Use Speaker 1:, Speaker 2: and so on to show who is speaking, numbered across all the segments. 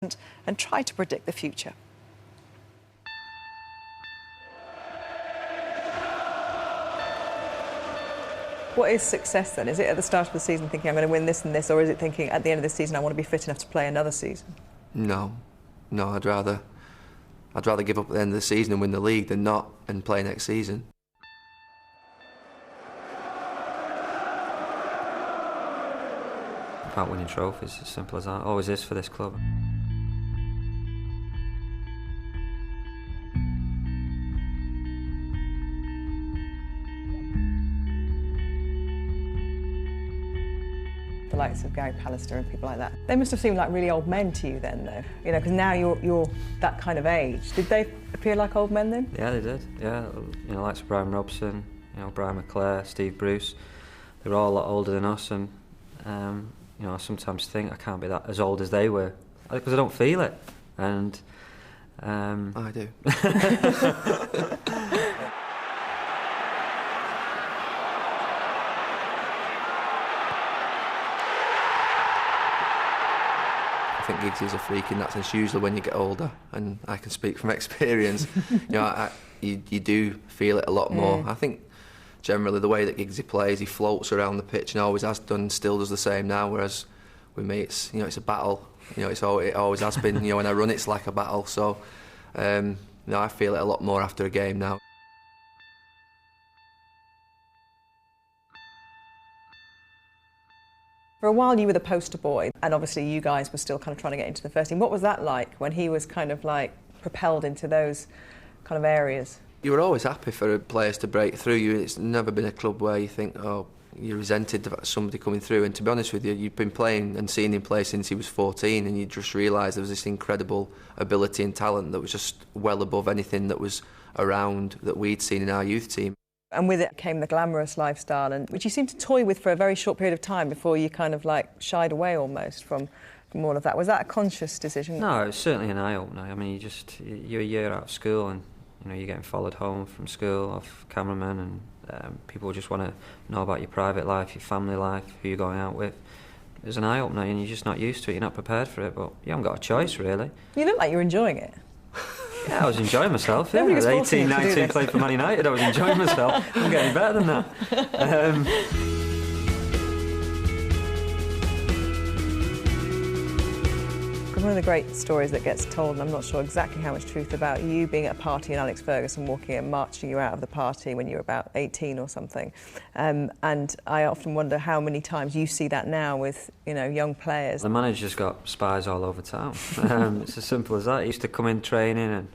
Speaker 1: and try to predict the future. What is success then? Is it at the start of the season thinking I'm going to win this and this, or is it thinking at the end of the season I want to be fit enough to play another season?
Speaker 2: No, I'd rather give up at the end of the season and win the league than not and play next season.
Speaker 3: About winning trophies, as simple as that. Always is for this club.
Speaker 1: The likes of Gary Pallister and people like that. They must have seemed like really old men to you then, though. You know, because now you're that kind of age. Did they appear like old men then?
Speaker 3: Yeah, they did. Yeah, you know, likes of Brian Robson, you know, Brian McClare, Steve Bruce. They were all a lot older than us, and you know, I sometimes think I can't be that as old as they were because I don't feel it. And
Speaker 2: I do. I think Giggs is a freak in that sense. Usually when you get older, and I can speak from experience, you know, you do feel it a lot more. I think generally the way that Giggsy plays, he floats around the pitch and always has done, still does the same now. Whereas with me, it's, you know, it's a battle. You know, it always has been. You know, when I run, it's like a battle. So, you know, I feel it a lot more after a game now.
Speaker 1: For a while you were the poster boy, and obviously you guys were still kind of trying to get into the first team. What was that like when he was kind of like propelled into those kind of areas? You
Speaker 2: were always happy for players to break through. It's never been a club where you think, oh, you're resented about somebody coming through. And to be honest with you, you've been playing and seeing him play since he was 14, and you just realised there was this incredible ability and talent that was just well above anything that was around that we'd seen in our youth team.
Speaker 1: And with it came the glamorous lifestyle, and which you seemed to toy with for a very short period of time before you kind of like shied away almost from all of that. Was that a conscious decision?
Speaker 3: No, it was certainly an eye-opener. I mean, you're a year out of school, and you know, you're getting followed home from school off cameramen, and people just want to know about your private life, your family life, who you're going out with. It was an eye-opener, and you're just not used to it, you're not prepared for it, but you haven't got a choice, really. You
Speaker 1: look like you're enjoying it.
Speaker 3: Yeah, I was enjoying myself. Yeah, I was 18, 19, playing for Man United. I was enjoying myself. I'm getting better than that.
Speaker 1: One of the great stories that gets told, and I'm not sure exactly how much truth, about you being at a party and Alex Ferguson walking and marching you out of the party when you were about 18 or something. And I often wonder how many times you see that now with, you know, young players.
Speaker 3: The manager's got spies all over town. It's as simple as that. He used to come in training,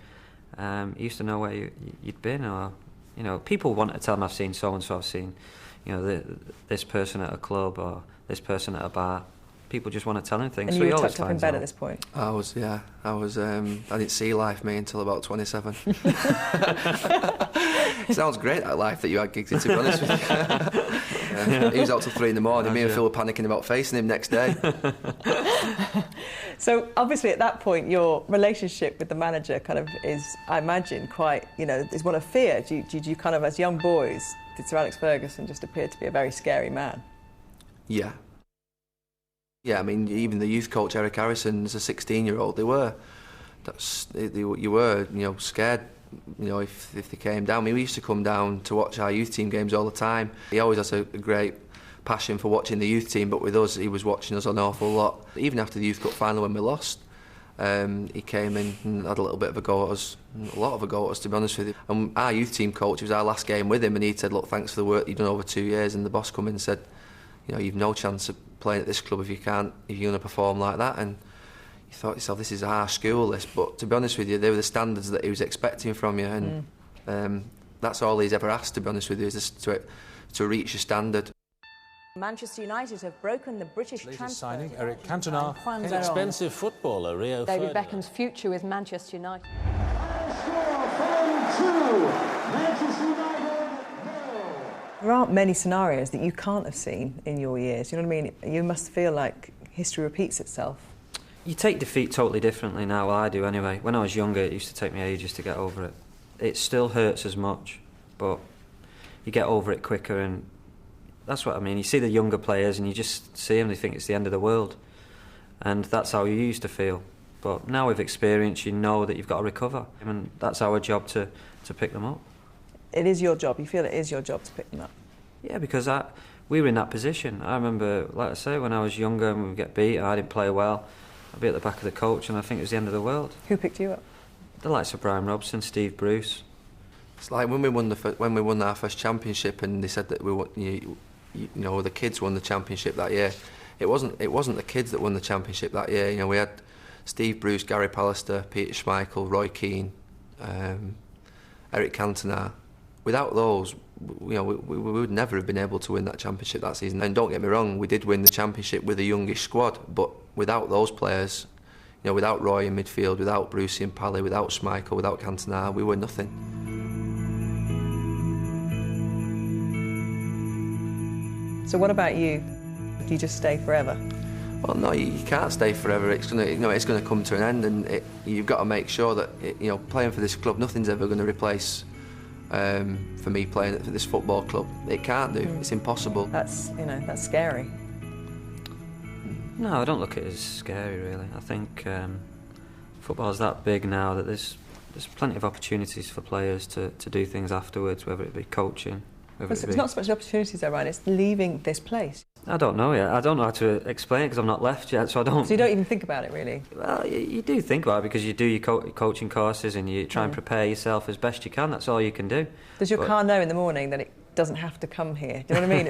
Speaker 3: and he used to know where you'd been, or, you know, people want to tell him, I've seen so-and-so, I've seen, you know, this person at a club or this person at a bar. People just want to tell him things.
Speaker 1: And
Speaker 3: so
Speaker 1: you were tucked up in bed at this point?
Speaker 2: I was, yeah. I didn't see life, me, until about 27. It sounds great, that life that you had, Giggsy, to be honest with you. Yeah. He was out till 3 in the morning. Me and Phil were panicking about facing him next day.
Speaker 1: So, obviously, at that point, your relationship with the manager kind of is, I imagine, quite, you know, is one of fear. Did you kind of, as young boys, did Sir Alex Ferguson just appear to be a very scary man?
Speaker 2: Yeah. Yeah, I mean, even the youth coach, Eric Harrison, as a 16-year-old, you were, you know, scared, you know, if they came down. I mean, we used to come down to watch our youth team games all the time. He always has a great passion for watching the youth team, but with us, he was watching us an awful lot. Even after the Youth Cup final when we lost, he came in and had a little bit of a go at us, a lot of a go at us, to be honest with you. And our youth team coach, it was our last game with him, and he said, look, thanks for the work you've done over 2 years. And the boss come in and said, you know, you've no chance of playing at this club if you're going to perform like that. And you thought to yourself, this is a harsh school, this. But to be honest with you, they were the standards that he was expecting from you, and that's all he's ever asked, to be honest with you, is just to reach your standard.
Speaker 4: Manchester United have broken the British transfer
Speaker 5: signing, Eric Cantona, expensive footballer, Rio
Speaker 4: David Beckham's future with Manchester United.
Speaker 1: There aren't many scenarios that you can't have seen in your years. You know what I mean? You must feel like history repeats itself.
Speaker 3: You take defeat totally differently now. Well, I do anyway. When I was younger, it used to take me ages to get over it. It still hurts as much, but you get over it quicker, and that's what I mean. You see the younger players and you just see them, they think it's the end of the world. And that's how you used to feel. But now with experience, you know that you've got to recover, and that's our job to pick them up.
Speaker 1: It is your job. You feel it is your job to pick them up?
Speaker 3: Yeah, because we were in that position. I remember, like I say, when I was younger and we would get beat, I didn't play well, I'd be at the back of the coach and I think it was the end of the world.
Speaker 1: Who picked you up?
Speaker 3: The likes of Brian Robson, Steve Bruce.
Speaker 2: It's like when we won our first championship, and they said that the kids won the championship that year. It wasn't the kids that won the championship that year. You know, we had Steve Bruce, Gary Pallister, Peter Schmeichel, Roy Keane, Eric Cantona. Without those, we would never have been able to win that championship that season. And don't get me wrong, we did win the championship with a youngish squad, but without those players, without Roy in midfield, without Brucey and Pally, without Schmeichel, without Cantona, we were nothing.
Speaker 1: So what about you? Do you just stay forever?
Speaker 2: Well, no, you can't stay forever. It's gonna come to an end, and you've got to make sure that playing for this club, nothing's ever going to replace. For me playing for this football club, it can't do. It's impossible.
Speaker 1: That's scary.
Speaker 3: No, I don't look at it as scary really. I think football's that big now that there's plenty of opportunities for players to do things afterwards, whether it be coaching.
Speaker 1: It's not so much the opportunities though, Ryan, it's leaving this place.
Speaker 3: I don't know yet. I don't know how to explain it because I'm not left yet, so I don't...
Speaker 1: So you don't even think about it, really?
Speaker 3: Well, you do think about it because you do your coaching courses and you try and prepare yourself as best you can. That's all you can do.
Speaker 1: Does your car know in the morning that it doesn't have to come here? Do you know what I mean?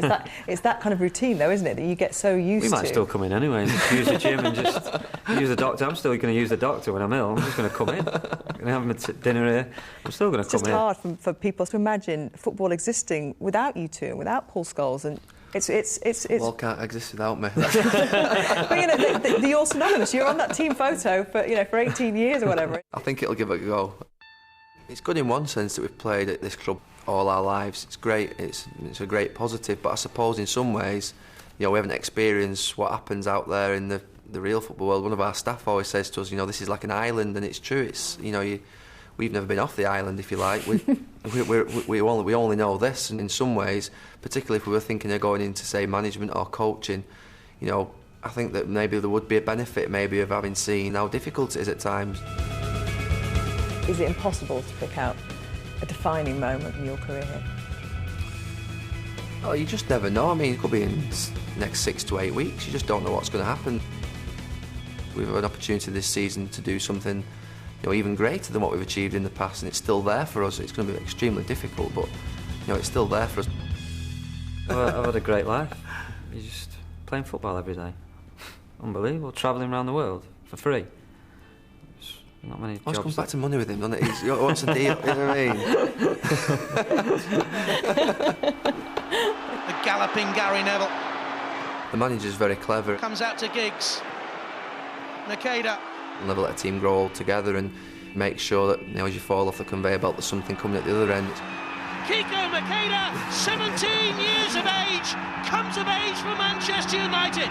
Speaker 1: It's that kind of routine, though, isn't it, that you get so used to?
Speaker 3: We might still come in anyway and just use the gym and just use the doctor. I'm still going to use the doctor when I'm ill. I'm just going to come in. I'm going to have my dinner here. I'm still going to come in.
Speaker 1: It's just hard for people to imagine football existing without you two and without Paul Scholes, and it's
Speaker 2: Football can't exist without me.
Speaker 1: But you're synonymous. You're on that team photo for 18 years or whatever.
Speaker 2: I think it'll give it a go. It's good in one sense that we've played at this club all our lives. It's great. It's a great positive. But I suppose in some ways, we haven't experienced what happens out there in the real football world. One of our staff always says to us, this is like an island, and it's true. It's we've never been off the island, if you like. We only know this, and in some ways, particularly if we were thinking of going into, say, management or coaching, I think that maybe there would be a benefit maybe of having seen how difficult it is at times.
Speaker 1: Is it impossible to pick out a defining moment in your career here?
Speaker 2: Oh, you just never know. I mean, it could be in the next 6 to 8 weeks. You just don't know what's going to happen. We've had an opportunity this season to do something even greater than what we've achieved in the past, and it's still there for us. It's going to be extremely difficult, but it's still there for us.
Speaker 3: I've had a great life. You're just playing football every day. Unbelievable. Travelling around the world for free. There's not many jobs.
Speaker 2: Always comes back to money with him, doesn't it? He wants a deal, you know what I mean?
Speaker 6: The galloping Gary Neville.
Speaker 2: The manager's very clever.
Speaker 6: Comes out to Giggs. Makeda.
Speaker 2: We'll never let a team grow all together and make sure that as you fall off the conveyor belt, there's something coming at the other end.
Speaker 6: Kiko Makeda, 17 years of age, comes of age for Manchester United.